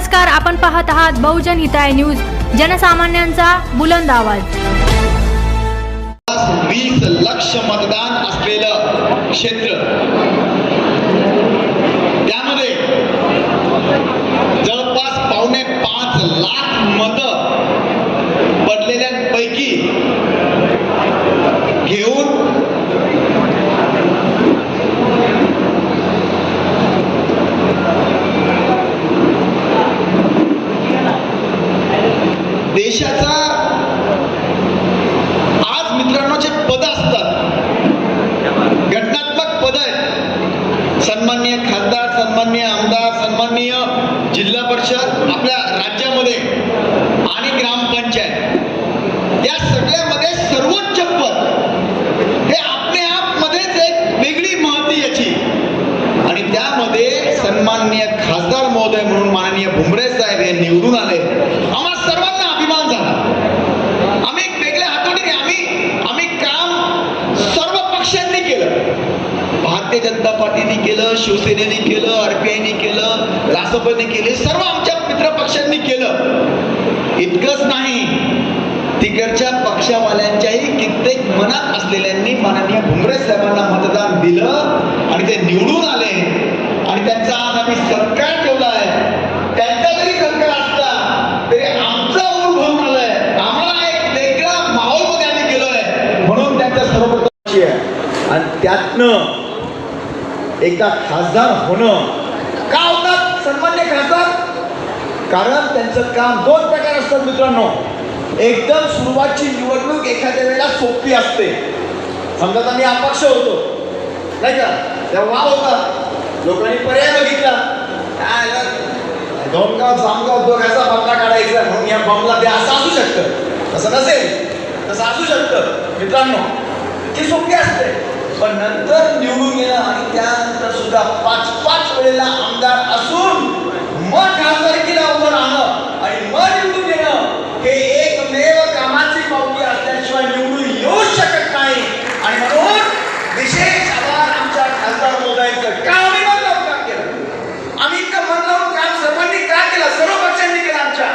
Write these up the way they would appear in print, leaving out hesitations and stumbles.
नमस्कार, आपण पाहत आहात बहुजन हिताय न्यूज, जनसामान्यांचा बुलंद आवाज। 20 लाख मतदान असलेलं क्षेत्र, त्यामध्ये जवळपास 5.5 लाख मतं पडलेल्यांपैकी घेऊन देशाचा आज मित्रांनो जे पद असतात, घटनात्मक पद आहेत, सन्माननीय खासदार, सन्माननीय आमदार, सन्माननीय जिल्हा परिषद आपल्या राज्यामध्ये आणि ग्रामपंचायत, या सगळ्यामध्ये सर्वोच्च पद हे आपल्या मध्येच एक वेगळी महती याची, आणि त्यामध्ये सन्माननीय खासदार महोदय म्हणून माननीय भुमरे साहेब हे निवडून आले। आम्हाला सर्वांना अभिमान झाला। आम्ही एक वेगळ्या हातोटीने आम्ही काम सर्व पक्षांनी केलं, भारतीय जनता पार्टीने केलं, शिवसेनेने केलं, आरपीआयने केलं, रासपने केले, सर्व आमच्या मित्र पक्षांनी केलं। इतकंच नाही, तिकडच्या पक्षावाल्यांच्याही कित्येक मनात असलेल्यांनी माननीय भुमरे साहेबांना मतदान दिलं आणि ते निवडून आले, आणि त्यांचा आज आम्ही सत्कार ठेवला आहे। त्यांचा जरी सत्कार असला तरी आमचा ऊर भरून आलाय, आम्हाला एक वेगळा माहोल मध्ये आम्ही गेलोय, म्हणून त्यांच्या सर्वप्रथम आहे। आणि त्यातनं एकदा खासदार होणं का होतात सन्मान्य खासदार, कारण त्यांचं काम 2 प्रकार असतात मित्रांनो। एकदम सुरुवातची निवडणूक एखाद्या वेळेला सोपी असते, समजा आता मी अपक्ष होतो नाही का, तेव्हा होता लोकांनी पर्याय बघितला, दोनगाव जामगाव दोघांचा बंगला काढायचा म्हणून या बंगला द्या, असं असू शकतं, तसं नसेल तसं असू शकतं मित्रांनो, ती सोपी असते। पण नंतर निवडून येणं आणि त्यानंतर सुद्धा 5-5 वेळेला आमदार असून मग खासदारकीला उभं राहणं आणि मग निवडून येणं हे एकमेव कामाची पावती असल्याशिवाय निवडून येऊ शकत नाही। आणि म्हणून विशेष आभार आमच्या खासदार महोदयांचं। का आम्ही मन लावून काम केलं, आम्ही इतकं मन लावून काम सर्वांनी का केलं, सर्व पक्षांनी केलं आमच्या।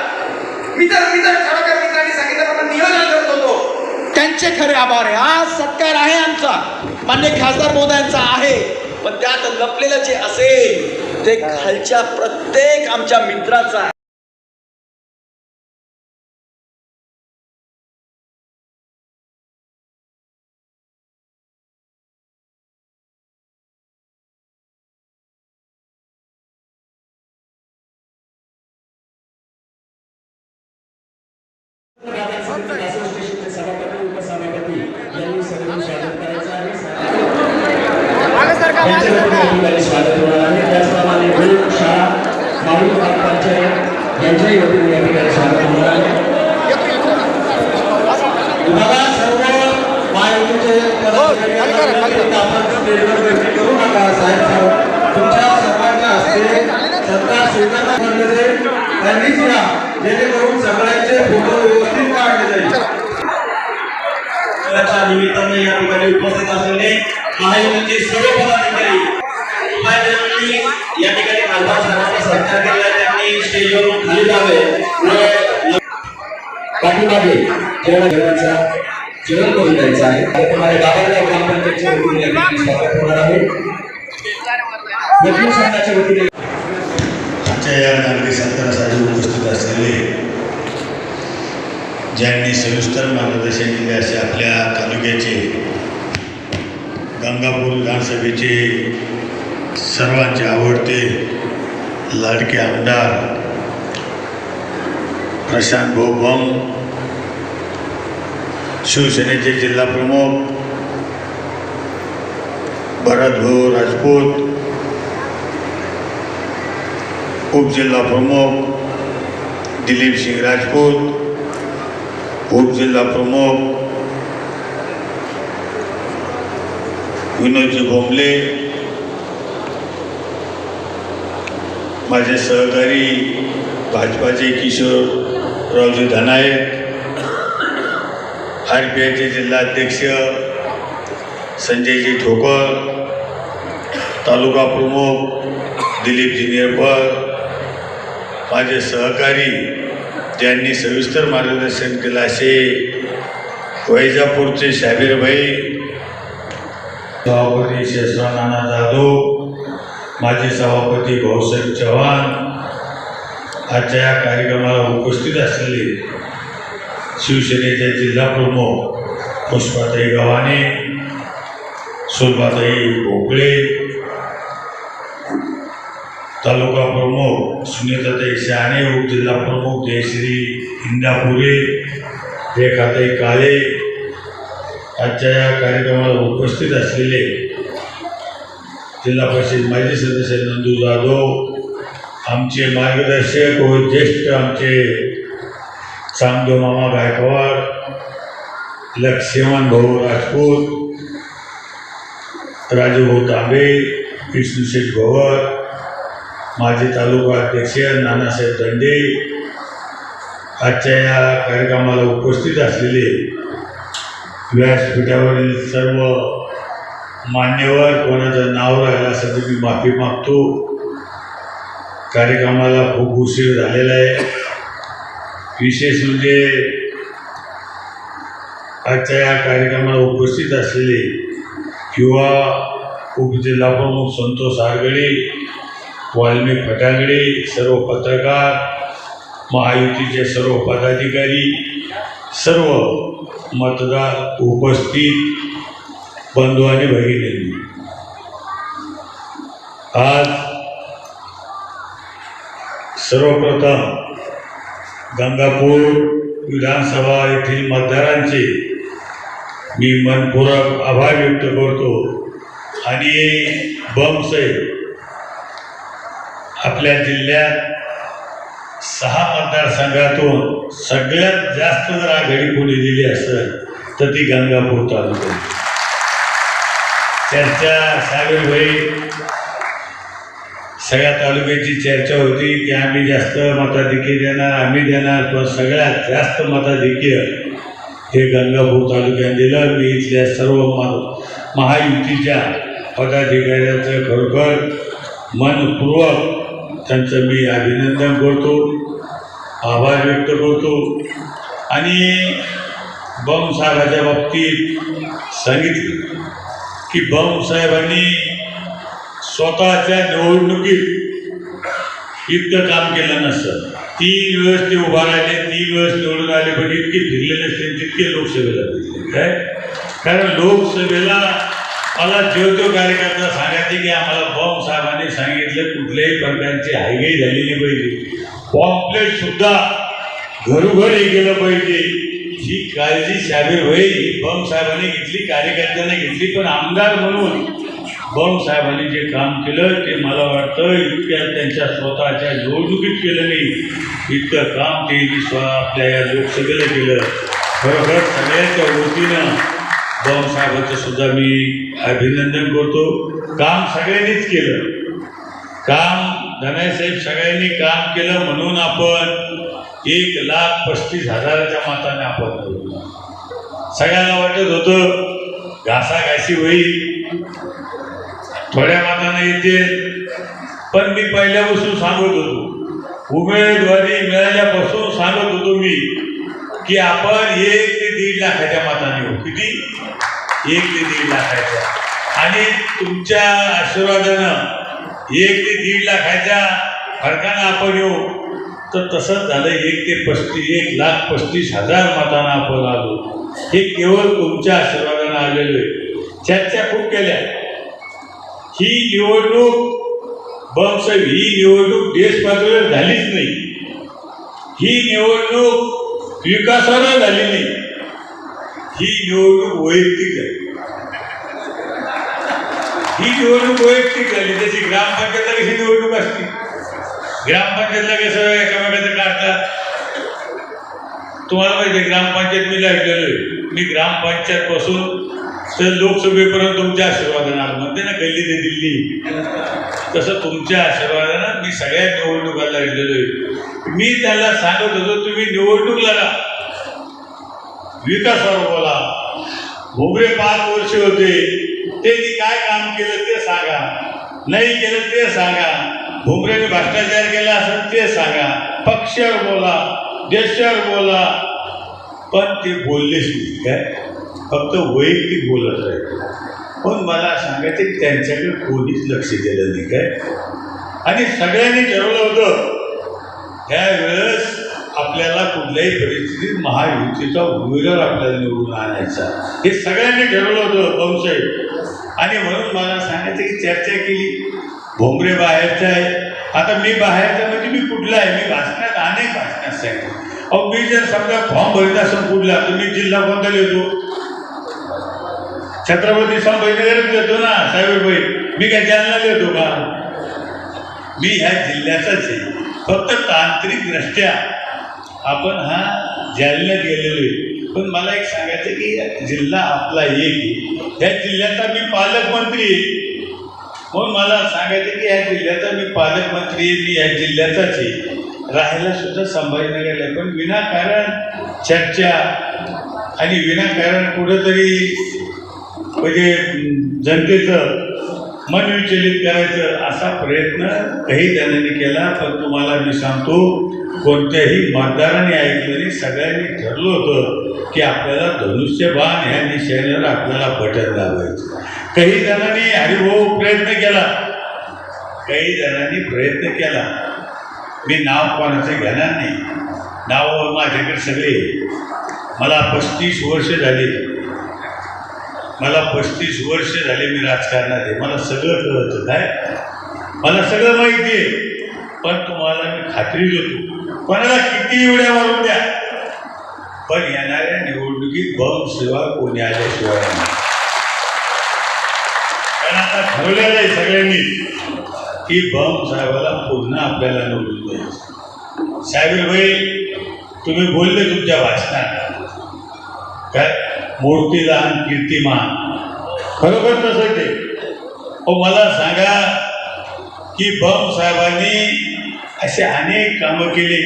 मी तर खरोखर मित्रांनी सांगितलं नियोजन करत होतो, त्यांचे खरे आभार आहे। आज सत्कार आहे आमचा, मान्य खासदार महोदयांचा आहे, पण त्यात लपलेलं जे असेल ते खालच्या प्रत्येक आमच्या मित्राचा आहे। जेणेकरून सगळ्यांचे फोटो व्यवस्थित काढले जाईल। त्याच्या निमित्ताने या ठिकाणी उपस्थित असलेले महायुतीचे सर्व पदाधिकारी या ठिकाणी खासदार साहेबांचा सत्कार केला, त्यांनी स्टेजवरून खाली जावे, पाठीमागे जेवणाचा जेवण करून द्यायचं आहे। तुम्हाला गावाला ग्रामपंचायतच्या वतीने या ठिकाणी स्वागत होणार आहे। वकील संघाच्या वतीने या नागरिक संतांसाठी उपस्थित असलेले, ज्यांनी सविस्तर मार्गदर्शन केले असे आपल्या तालुक्याचे गंगापूर विधानसभेचे सर्वांचे आवडते लाडके आमदार प्रशांत भाऊ बम, शिवसेनेचे जिल्हा प्रमुख भरत भाऊ राजपूत, उपजिल्हा प्रमुख दिलीप सिंह राजपूत, उपजिल्हा प्रमुख विनोदजी भोमले, माझे सहकारी भाजपाचे किशोररावजी धनायक, आरपीआयचे जिल्हाध्यक्ष संजयजी ठोकर, तालुका प्रमुख दिलीपजी निर्भर, माझे सहकारी ज्यांनी सविस्तर मार्गदर्शन केलं असे वैजापूरचे शाबीरभाई, सभापती शेषराव नाना जाधव, माजी सभापती भाऊसाहेब चव्हाण, आजच्या या कार्यक्रमाला उपस्थित असलेले शिवसेनेचे जिल्हाप्रमुख पुष्पाताई गव्हाणे, सुलभाताई भोकळे, तालुका प्रमुख सुनीताताई शहाणे, उपजिल्हा प्रमुख जयश्री इंदापुरे, रेखाताई काळे, आजच्या या कार्यक्रमाला उपस्थित असलेले जिल्हा परिषद माजी सदस्य नंदू जाधव, आमचे मार्गदर्शक व ज्येष्ठ आमचे चांगदेव मामा गायकवाड, लक्ष्मण भाऊ राजपूत, राजूभाऊ तांबे, विष्णुशेठ भवर, माजी तालुका अध्यक्ष नानासाहेब दंडे, आजच्या या कार्यक्रमाला उपस्थित असलेले व्यासपीठावरील सर्व मान्यवर, कोणाचं नाव राहिलं असेल तर मी माफी मागतो. कार्यक्रमाला खूप उशीर झालेला आहे. विशेष म्हणजे आजच्या या कार्यक्रमाला उपस्थित असलेले युवा उपजिल्हाप्रमुख संतोष आरगडे, वाल्मिक फटांगडे, सर्व पत्रकार, महायुतीचे सर्व पदाधिकारी, सर्व मतदार उपस्थित बंधू आणि भगिनींनी, आज सर्वप्रथम गंगापूर विधानसभा येथील मतदारांचे मी मनपूर्वक आभार व्यक्त करतो. आणि बमसाहेब आपल्या जिल्ह्यात 6 मतदारसंघातून सगळ्यात जास्त जर आघाडी कोणी दिली असेल तर ती गंगापूर तालुका. चर्चा सागरभाई सगळ्या तालुक्याची चर्चा होती की आम्ही जास्त मताधिक्य देणार, आम्ही देणार, पण सगळ्यात जास्त मताधिक्य हे गंगापूर तालुक्यात दिलं. मी इथल्या सर्व महायुतीच्या पदाधिकाऱ्यांचं खरोखर मनपूर्वक त्यांचं मी अभिनंदन करतो, आभार व्यक्त करतो. आणि बमसाहेबाच्या बाबतीत सांगितलं की बमसाहेबांनी स्वतःच्या निवडणुकीत इतकं काम केलं नसतं. 3 वेळेस ते उभा राहिले, 3 वेळेस निवडून आले, पण इतके फिरले नसते तितके लोकसभेला फिरले. काय कारण लोकसभेला मला जो कार्यकर्ता सांगायचे की आम्हाला बमसाहेबांनी सांगितलं कुठल्याही प्रकारची हायगाई झालेली पाहिजे, पॉम्पलेटसुद्धा घरोघरी गेलं पाहिजे. ही काळजी शाबीरभाई बमसाहेबांनी घेतली, कार्यकर्त्यांनी घेतली, पण आमदार म्हणून बमसाहेबांनी जे काम केलं ते मला वाटतं इतक्या त्यांच्या स्वतःच्या निवडणुकीत केलं नाही, इतकं काम ते आपल्या या लोकसभेला केलं. खरोखर सगळ्यांच्या वतीनं बमसाहेबांचं सुद्धा मी अभिनंदन करतो. काम सगळ्यांनीच केलं, काम धनाईसाहेब सगळ्यांनी काम केलं म्हणून आपण 1,35,000च्या मताने आपण निवडलो. सगळ्यांना वाटत होतं घासाघाशी होईल, थोड्या मताने येते, पण मी पहिल्यापासून सांगत होतो, उमेदवारी मिळाल्यापासून सांगत होतो मी की आपण 1 ते 1.5 लाखाच्या मताने होऊ. किती? 1 ते 1.5 लाखाच्या. आणि तुमच्या आशीर्वादानं 1 ते 1.5 लाखाच्या फरकानं आपण येऊ. तर तसंच झालं, 1,35,000 मतांना आपण आलो. हे केवळ तुमच्या आशीर्वादानं आलेलो आहे. चर्चा खूप केल्या. ही निवडणूक बमसाहेब, ही निवडणूक देश पातळीवर झालीच नाही, ही निवडणूक विकासावर झाली नाही, ही निवडणूक वैयक्तिक झाली. ही निवडणूक वैयक्तिक झाली. जशी ग्रामपंचायतला कशी निवडणूक असते, ग्रामपंचायतला कसं एकामेकाचं काढतात. तुम्हाला माहिती आहे ग्रामपंचायत मी लागलेलो आहे, मी ग्रामपंचायत पासून तर लोकसभेपर्यंत तुमच्या आशीर्वादानं म्हणते ना गल्ली ते दिल्ली, तसं तुमच्या आशीर्वादानं मी सगळ्या निवडणुकाला लागलेलो आहे. मी त्याला सांगत होतो तुम्ही निवडणूक लढा, विकासावर बोला. भोगरे 5 वर्ष होते, त्यांनी काय काम केलं ते सांगा, नाही केलं ते सांगा. भुमरेने भ्रष्टाचार केला असेल ते सांगा, पक्षावर बोला, देशावर बोला, पण ते बोललेच नाही काय, फक्त वैयक्तिक बोलत राहिले. पण मला सांगायचं की त्यांच्याकडे कोणीच लक्ष दिलं नाही काय. आणि सगळ्यांनी ठरवलं होतं त्यावेळेस आपल्याला कुठल्याही परिस्थितीत महायुतीचा उमेदवार आपल्याला निवडून आणायचा, हे सगळ्यांनी ठरवलं होतं भाऊसाहेब. आणि म्हणून मला सांगायचं की चर्चा केली, भोंगरे बाहेरचा आहे, आता मी बाहेरचा म्हणजे मी कुठला आहे, मी भाषणात अनेक भाषणात सांगितलं. अहो मी जर समजा फॉर्म भरत असेल कुठला, तर मी जिल्हा कोणता लिहितो, छत्रपती संभाजीनगरच लिहितो ना साहेबबाई, मी काय जालना लिहितो का, मी ह्या जिल्ह्याचाच आहे. फक्त तांत्रिकदृष्ट्या आपण हा जालन्यात गेलेलो आहे. पण मला एक सांगायचं की जिल्हा आपला एक आहे, ह्या जिल्ह्याचा मी पालकमंत्री आहे. म्हणून मला सांगायचं की ह्या जिल्ह्याचा मी पालकमंत्री आहे, मी ह्या जिल्ह्याचाच आहे. राहायला सुद्धा संभाजीनगरला, पण विनाकारण चर्चा आणि विनाकारण कुठंतरी म्हणजे जनतेचं मन विचलित करायचं असा प्रयत्न काही जणांनी केला. पण तुम्हाला मी सांगतो, कोणत्याही मतदाराने ऐकलं नाही. सगळ्यांनी ठरलं होतं की आपल्याला धनुष्यबाण ह्या निशाण्यावर आपल्याला बटन दाबायचं. काही जणांनी हरिभाऊ प्रयत्न केला, काही जणांनी प्रयत्न केला. मी नाव कोणाचं घेणार नाही, नाव माझ्याकडे सगळे. मला 35 वर्ष झाली, मला 35 वर्ष झाले मी राजकारणात आहे. मला सगळं कळतं काय, मला सगळं माहिती आहे. पण तुम्हाला मी खात्री देतो, कोणाला किती उड्या मारून द्या, पण येणाऱ्या निवडणुकीत बम शिवाय कोणी आल्याशिवाय नाही. कारण आता ठरवलेलं आहे सगळ्यांनी की बम साहेबाला पुन्हा आपल्याला निवडून द्यायचं. साहेबभाई तुम्ही बोलले तुमच्या भाषणात काय, मूर्तीदान कीर्तिमान, खरोखर तसं ते. मला सांगा की बम साहेबांनी असे अनेक कामं केली.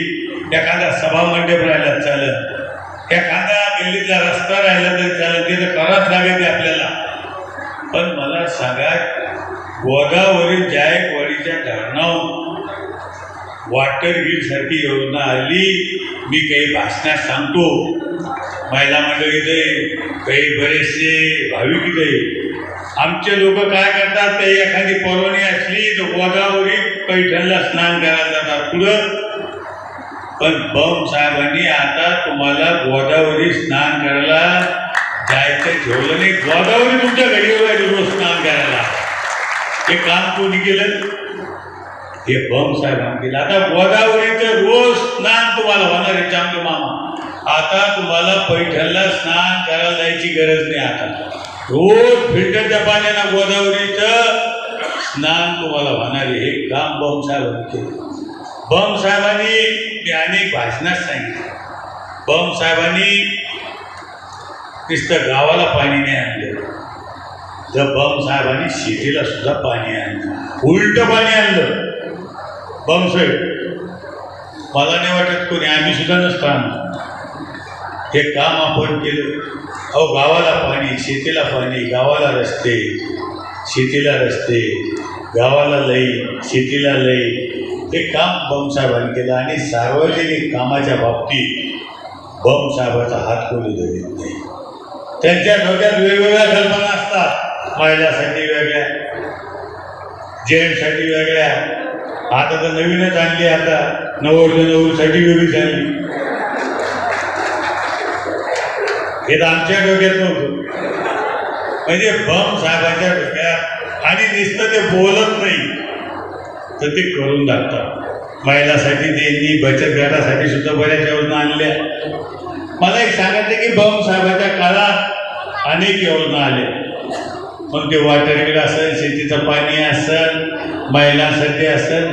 एखादा सभामंडप राहिला चालत, एखादा गल्लीतला रस्ता राहिला तरी चालत, ते तर करावंच लागेल आपल्याला. पण मला सांगा, गोदावरी जायकवाडीच्या धरणावर वॉटर ग्रीडसारखी योजना आली. मी काही भाषणात सांगतो, महिला मंडळीत आहे, काही बरेचसे भाविक इथे. आमचे लोक काय करतात, काही एखादी परवानी असली तर गोदावरी पैठणला स्नान करायला जातात पुढं. पण बम साहेबांनी आता तुम्हाला गोदावरी स्नान करायला जायचं ठेवलं नाही. गोदावरी तुमच्या घरी रोज स्नान करायला. हे काम कोणी केलं, हे बम साहेबांनी केलं. आता गोदावरीचं रोज स्नान तुम्हाला होणार आहे चांगलं मामा. आता तुम्हाला पैठणला स्नान करायला जायची गरज नाही. आता रोज फिल्टरच्या पाण्यानं गोदावरीचं स्नान तुम्हाला होणार आहे. हे काम बम साहेबांनी केलं. बम साहेबांनी मी अनेक भाषणात सांगितलं, बम साहेबांनी नुसतं गावाला पाणी नाही आणलं, तर बम साहेबांनी शेतीला सुद्धा पाणी आणलं, उलटं पाणी आणलं. बम साहेब मला नाही वाटत कोणी, आम्ही सुद्धा नसतो आणलं. हे काम आपण केलं. अहो गावाला पाणी, शेतीला पाणी, गावाला रस्ते, शेतीला रस्ते, गावाला लई, शेतीला लई, हे काम बम साहेबांनी केलं. आणि सार्वजनिक कामाच्या बाबतीत बम साहेबाचा हात कोणी धरीत नाही. त्यांच्या डोक्यात वेगवेगळ्या कल्पना असतात, महिलांसाठी वेगळ्या, जेंट्ससाठी वेगळ्या. आता तर नवीनच आणली, आता नवरदेवासाठी वेगळीच आणली. हे तर आमच्या डोक्यात नव्हतं. म्हणजे बम साहेबांच्या डोक्यात. आणि नुसतं ते बोलत नाही तर ते करून दाखतात. महिलांसाठी त्यांनी बचत गटासाठी सुद्धा बऱ्याच योजना आणल्या. मला एक सांगायचं की बम साहेबांच्या काळात अनेक योजना आल्या. मग ते वॉटर ग्रीड असेल, शेतीचं पाणी असेल, महिलांसाठी असेल,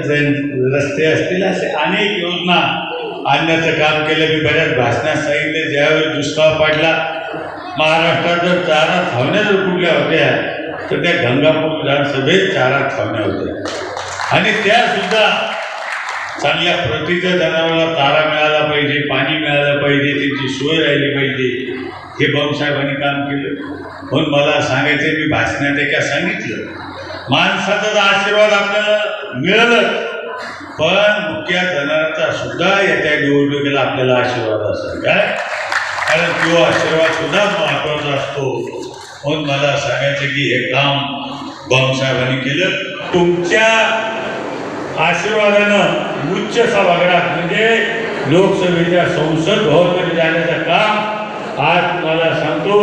रस्ते असतील, असे अनेक योजना आणण्याचं काम केलं. मी बऱ्याच भाषणात सांगितलं, ज्यावेळी दुष्काळ पडला, महाराष्ट्रात जर चारा छावण्या जर कुठल्या होत्या तर त्या गंगापूर विधानसभेत चारा छावण्या होत्या. आणि त्यासुद्धा चांगल्या प्रतीच्या जनावराला चारा मिळाला पाहिजे, पाणी मिळालं पाहिजे, त्यांची सोय राहिली पाहिजे. हे बम साहेबांनी काम केलं. म्हणून मला सांगायचं, मी भाषणात एका सांगितलं, माणसाचा जर आशीर्वाद आपल्याला मिळालं पण मुख्य धनाचा सुद्धा येत्या निवडणुकीला आपल्याला आशीर्वाद असेल काय, कारण तो आशीर्वाद सुद्धा महत्त्वाचा असतो. म्हणून मला सांगायचं की हे काम भाऊसाहेबांनी केलं. तुमच्या आशीर्वादानं उच्च सभागृहात म्हणजे लोकसभेच्या संसद भवनमध्ये जाण्याचं काम आज मला सांगतो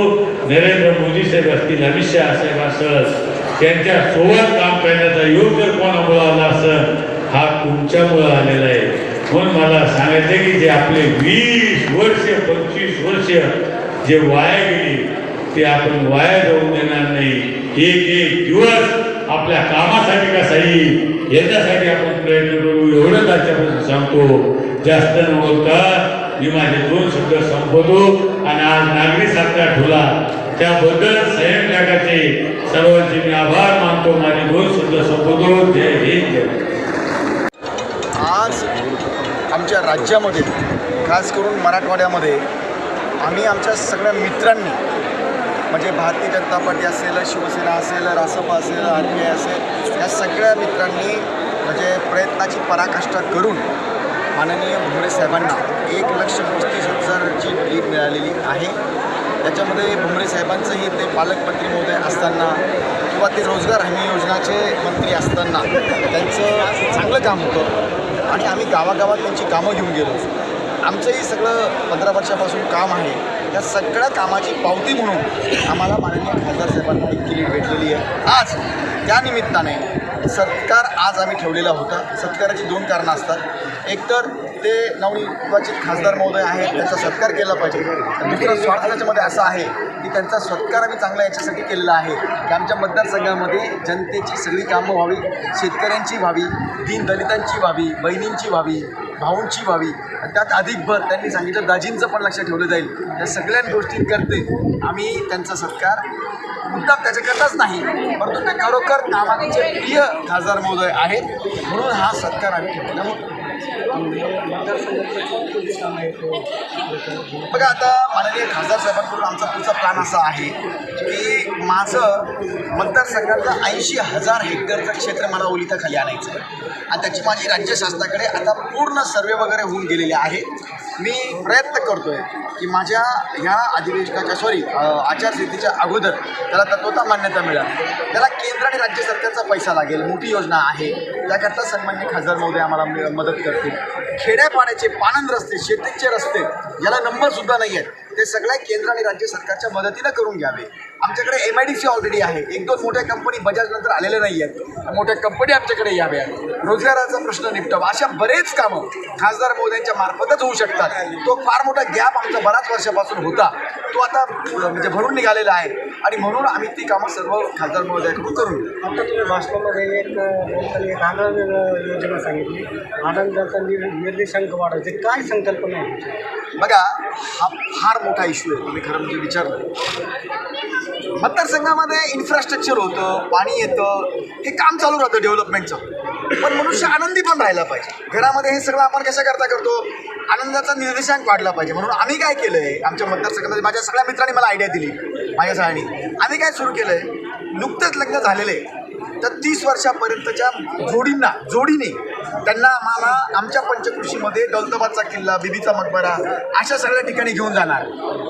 नरेंद्र मोदी साहेब असतील, अमित शहा साहेब असेल, त्यांच्यासोबत काम करण्याचा योग जर कोणामुळं आला असेल हा तुमच्यामुळं आलेला आहे. म्हणून मला सांगायचं की जे आपले 20 वर्ष 25 वर्ष जे वाया गेली ते आपण वाया जाऊन देणार नाही. एक एक दिवस आपल्या कामासाठी कसा येईल याच्यासाठी आपण प्रयत्न करू, एवढंच आजच्यापासून सांगतो. जास्त न बोलता मी माझे 2 शब्द संपवतो. आणि आज नागरी सत्कार ठेवला त्याबद्दल संयम जगाचे सर्वांचे मी आभार मानतो. माझे 2 शब्द संपवतो. जय हिंद. आज आमच्या राज्यामध्ये खास करून मराठवाड्यामध्ये आम्ही आमच्या सगळ्या मित्रांनी म्हणजे भारतीय जनता पार्टी असेल, शिवसेना असेल, रासपा असेल, RPI असेल, या सगळ्या मित्रांनी म्हणजे प्रयत्नाची पराकाष्ठा करून माननीय भुमरे साहेबांना 1,35,000ची लीड मिळालेली आहे. त्याच्यामध्ये भुमरे साहेबांचंही ते पालकमंत्री महोदय असताना किंवा ते रोजगार हमी योजनाचे मंत्री असताना त्यांचं चांगलं काम होतं आणि आम्ही गावागावात त्यांची कामं घेऊन गेलो. आमचंही सगळं 15 वर्षापासून काम आहे. त्या सगळ्या कामाची पावती म्हणून आम्हाला माननीय खासदार साहेबांना इतकी लीड भेटलेली आहे. आज त्यानिमित्ताने सत्कार आज आम्ही ठेवलेला होता. सत्काराची 2 कारणं असतात. एक तर ते नवनिर्वाचित खासदार महोदय आहेत त्यांचा सत्कार केला पाहिजे. दुसरं स्वार्थ त्याच्यामध्ये असं आहे की त्यांचा सत्कार आम्ही चांगला याच्यासाठी केलेला आहे की आमच्या मतदारसंघामध्ये जनतेची सगळी कामं व्हावी, शेतकऱ्यांची व्हावी, दीनदलितांची व्हावी, बहिणींची व्हावी, भाऊंची व्हावी. आणि त्यात अधिक भर त्यांनी सांगितलं दाजींचं पण लक्ष ठेवलं जाईल. या सगळ्या गोष्टींकरते आम्ही त्यांचा सत्कार मुद्दाम त्याच्याकरताच नाही परंतु ते खरोखर कामाचे प्रिय खासदार महोदय आहेत म्हणून हा सत्कार आम्ही ठेवलेला होता. बघा आता माननीय खासदार साहेबांकडून आमचा पुढचा प्लॅन असा आहे की माझं मतदारसंघातलं 80,000 हेक्टरचं क्षेत्र मला ओलिताखाली आणायचं आहे आणि त्याची माझी राज्य शासनाकडे आता पूर्ण सर्वे वगैरे होऊन गेलेले आहे. मी प्रयत्न करतो आहे की माझ्या ह्या अधिवेशनाच्या आचारसंहितेच्या अगोदर त्याला तत्वता मान्यता मिळाली. त्याला केंद्र आणि राज्य सरकारचा पैसा लागेल, मोठी योजना आहे. त्याकरता सन्माननीय खासदार महोदय आम्हाला मदत करतील. खेड्यापाड्याचे पाणंद रस्ते, शेतीचे रस्ते ज्याला नंबरसुद्धा नाही आहेत ते सगळ्या केंद्र आणि राज्य सरकारच्या मदतीनं करून घ्यावे. आमच्याकडे MIDC ऑलरेडी आहे. 1-2 मोठ्या कंपनी बजाज नंतर आलेल्या नाही आहेत. मोठ्या कंपनी आमच्याकडे याव्या. रोजगाराचा प्रश्न निपटावा. अशा बरेच कामं खासदार महोदयांच्या मार्फतच होऊ शकतात. तो फार मोठा गॅप आमचा बऱ्याच वर्षापासून होता तो आता म्हणजे भरून निघालेला आहे आणि म्हणून आम्ही ती कामं सर्व खासदार महोदयाकडून करून घेऊ. आता तुम्ही भाषणामध्ये एक आनंद योजना सांगितली. आनंदाचा निर्देशांक वाढवायचे काय संकल्पना आहे? बघा हा फार मोठा इश्यू आहे. तुम्ही खरं म्हणजे विचारलं मतदारसंघामध्ये इन्फ्रास्ट्रक्चर होतं, पाणी येतं, हे काम चालू राहतं डेव्हलपमेंटचं. पण मनुष्य आनंदी पण राहायला पाहिजे. घरामध्ये हे सगळं आपण कशाकरता करतो? आनंदाचा निर्देशांक वाढला पाहिजे म्हणून आम्ही काय केलं आहे आमच्या मतदारसंघामध्ये माझ्या सगळ्या मित्रांनी मला आयडिया दिली. माझ्या सगळ्यांनी आम्ही काय सुरू केलं आहे, नुकतंच लग्न झालेले तर 30 वर्षापर्यंतच्या जोडीने त्यांना आम्हाला आमच्या पंचकृषीमध्ये दौलताबादचा किल्ला, बीबीचा मकबरा अशा सगळ्या ठिकाणी घेऊन जाणार.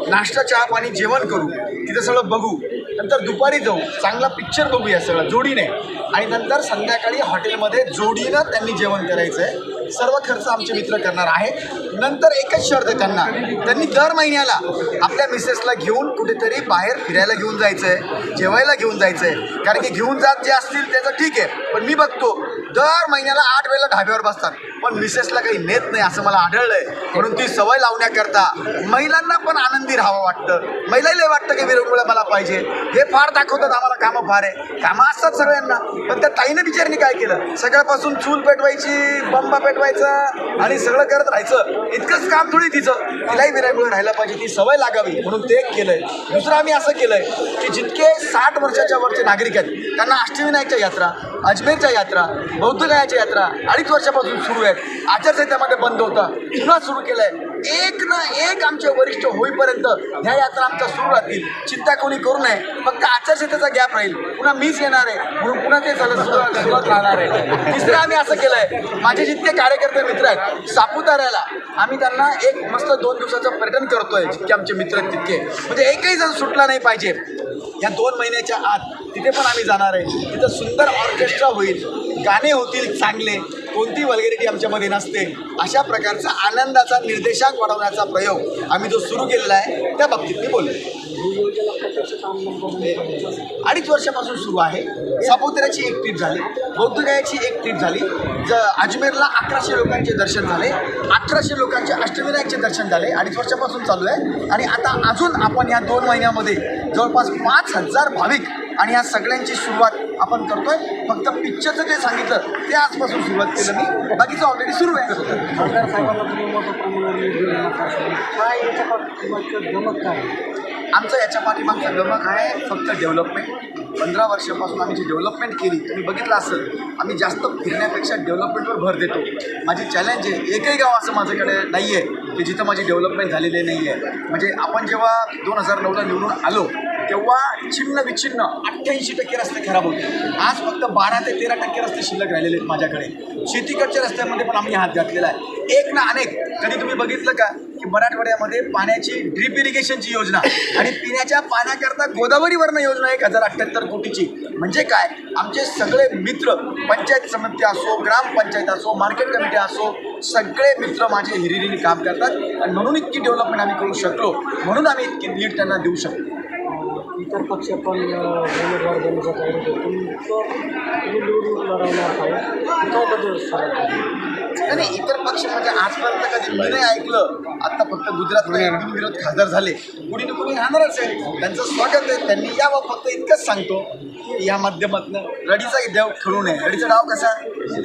नाश्ता, चहा, पाणी, जेवण करू, तिथं सगळं बघू. नंतर दुपारी जाऊ, चांगला पिक्चर बघूया सगळं जोडीने आणि नंतर संध्याकाळी हॉटेलमध्ये जोडीनं त्यांनी जेवण करायचं आहे. सर्व खर्च आमचे मित्र करणार आहेत. नंतर एकच शर्त आहे त्यांनी दर महिन्याला आपल्या मिसेसला घेऊन कुठेतरी बाहेर फिरायला घेऊन जायचं आहे, जेवायला घेऊन जायचं आहे. कारण की घेऊन जात जे असतील त्याचं ठीक आहे पण मी बघतो दर महिन्याला 8 वेळेला ढाब्यावर बसतात पण मिसेसला काही नेत नाही असं मला आढळलं आहे. म्हणून ती सवय लावण्याकरता महिलांना पण आनंदी राहावं वाटतं. महिलाही वाटतं की विरंगुळा मला पाहिजे. हे फार दाखवतात आम्हाला कामं फार आहे. कामं असतात सगळ्यांना पण त्या ताईनं बिचारीने काय केलं सगळ्यापासून चूल पेटवायची, बंबा पेटवायचा आणि सगळं करत राहायचं. इतकंच काम थोडी तिचं. तिलाही विरंगुळा राहायला पाहिजे, ती सवय लागावी म्हणून ते एक केलं आहे. दुसरं आम्ही असं केलं आहे की जितके 60 वर्षाच्या वरचे नागरिक आहेत त्यांना अष्टविनायकच्या यात्रा, अजमेरच्या यात्रा, बौद्धगयाच्या यात्रा 2.5 वर्षापासून सुरू आहेत. आचारसंहितेमध्ये बंद होता, पुन्हा सुरू केलं आहे. एक ना एक आमचे वरिष्ठ होईपर्यंत ह्या यात्रा आमच्या सुरू राहतील. चिंता कोणी करू नये. फक्त आचारसंहितेचा गॅप राहील, पुन्हा मीच येणार आहे म्हणून पुन्हा ते सुरुवात राहणार आहे. तिसरं आम्ही असं केलं आहे, माझे जितके कार्यकर्ते मित्र आहेत सापुताऱ्याला आम्ही त्यांना एक मस्त 2 दिवसाचं पर्यटन करतोय. जितके आमचे मित्र आहेत तितके, म्हणजे एकही जण सुटला नाही पाहिजे. या 2 महिन्याच्या आत तिथे पण आम्ही जाणार आहे. तिथं सुंदर ऑर्केस्ट्रा होईल, गाणे होतील चांगले, कोणती वल्गॅरिटी आमच्यामध्ये नसते. अशा प्रकारचा आनंदाचा निर्देशांक वाढवण्याचा प्रयोग आम्ही जो सुरू केलेला आहे त्या बाबतीत मी बोललो. 2.5 वर्षापासून सुरू आहे. सापुताऱ्याची एक ट्रीप झाली, बौद्धगयाची एक ट्रीप झाली, अजमेरला 1100 लोकांचे दर्शन झाले, 1800 लोकांचे अष्टविनायकचे दर्शन झाले. 2.5 वर्षापासून चालू आहे. आणि आता अजून आपण या 2 महिन्यामध्ये जवळपास 5000 भाविक आणि ह्या सगळ्यांची सुरुवात आपण करतोय. फक्त पिक्चरचं जे सांगितलं ते आजपासून सुरुवात केलं मी, बाकीचं ऑलरेडी सुरू आहे. सरदार साहेबांना तुम्ही मोठं प्रमाणावर निधी दिला काय याच्या पाठीमागचं गमत काय? आमचं याच्या पाठीमागचा गमक आहे फक्त डेव्हलपमेंट. 15 वर्षापासून आम्ही जी डेव्हलपमेंट केली तुम्ही बघितलं असेल. आम्ही जास्त फिरण्यापेक्षा डेव्हलपमेंटवर भर देतो. माझी चॅलेंज आहे, एकही गाव असं माझ्याकडे नाही आहे की जिथं माझी डेव्हलपमेंट झालेली नाही आहे. म्हणजे आपण जेव्हा 2009ला निवडून आलो तेव्हा छिन्न विच्छिन्न 88% रस्ते खराब होते. आज फक्त 12 ते 13% रस्ते शिल्लक राहिलेले आहेत माझ्याकडे. शेतीकडच्या रस्त्यामध्ये पण आम्ही हात घातलेला आहे. एक ना अनेक. कधी तुम्ही बघितलं का की मराठवाड्यामध्ये पाण्याची ड्रीप इरिगेशनची योजना आणि पिण्याच्या पाण्याकरता गोदावरीवरनं योजना 1078 कोटीची. म्हणजे काय, आमचे सगळे मित्र, पंचायत समिती असो, ग्रामपंचायत असो, मार्केट कमिटी असो, सगळे मित्र माझे हिरिरीने काम करतात. आणि म्हणून इतकी डेव्हलपमेंट आम्ही करू शकलो, म्हणून आम्ही इतकी लीड त्यांना देऊ शकतो. इतर पक्ष पण उमेदवार देण्याचा तयारी करतो. तुम्ही निवडणूक लढवणार आहे काय बदल सांगा? नाही, इतर पक्ष म्हणजे आजपर्यंत कधी मी नाही ऐकलं. आत्ता फक्त गुजरातमध्ये बिनविरोध खासदार झाले, कुणी ना कुणी राहणारच आहे. त्यांचं स्वागत आहे, त्यांनी यावं. फक्त इतकंच सांगतो की या माध्यमातून रडीचा देव खेळू नये. रडीचा डाव कसा,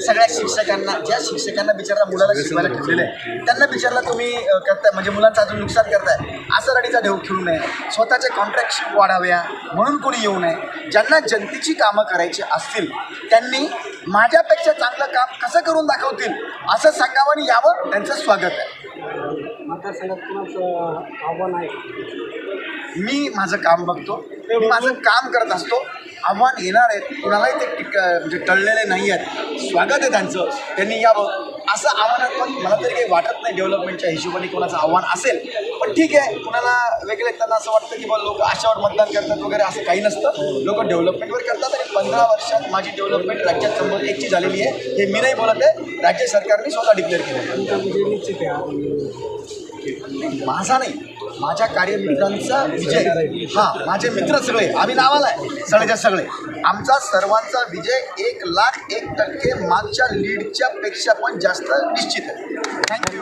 सगळ्या शिक्षकांना, ज्या शिक्षकांना बिचारा मुलाला शिकवायला ठेवलेलं आहे त्यांना बिचारला तुम्ही करताय, म्हणजे मुलांचं अजून नुकसान करताय. असं रडीचा देव खेळू नये. स्वतःचे कॉन्ट्रॅक्टशिप वाढाव्या म्हणून कोणी येऊ नये. ज्यांना जनतेची कामं करायची असतील त्यांनी माझ्यापेक्षा चांगलं काम कसं करून दाखवतील असं सांगावं आणि यावं. त्यांचं स्वागत आहे. मतदारसंघात कुणाचं आव्हान आहे? मी माझं काम बघतो, मी माझं काम करत असतो. आव्हान येणार आहेत, कुणालाही ते म्हणजे टळलेले नाही आहेत. स्वागत आहे त्यांचं, त्यांनी यावं. असं आव्हानात्मक मला तरी काही वाटत नाही डेव्हलपमेंटच्या हिशोबाने कोणाचं आव्हान असेल. पण ठीक आहे, कुणाला वेगळे त्यांना असं वाटतं की बाबा लोक अशावर मतदान करतात वगैरे, असं काही नसतं. लोक डेव्हलपमेंटवर करतात. आणि 15 वर्षात माझी डेव्हलपमेंट राज्यात नंबर 1ची झालेली आहे. हे मी नाही बोलत आहे, राज्य सरकारने स्वतः डिक्लेअर केलं. निश्चित आहे माझा नाही, माझ्या कार्यमित्रांचा विजय. हां, माझे मित्र सगळे, आम्ही नावाला आहे सगळेच्या सगळे. आमचा सर्वांचा विजय 1,01% मागच्या लीडच्या पेक्षा पण जास्त निश्चित आहे. थँक्यू.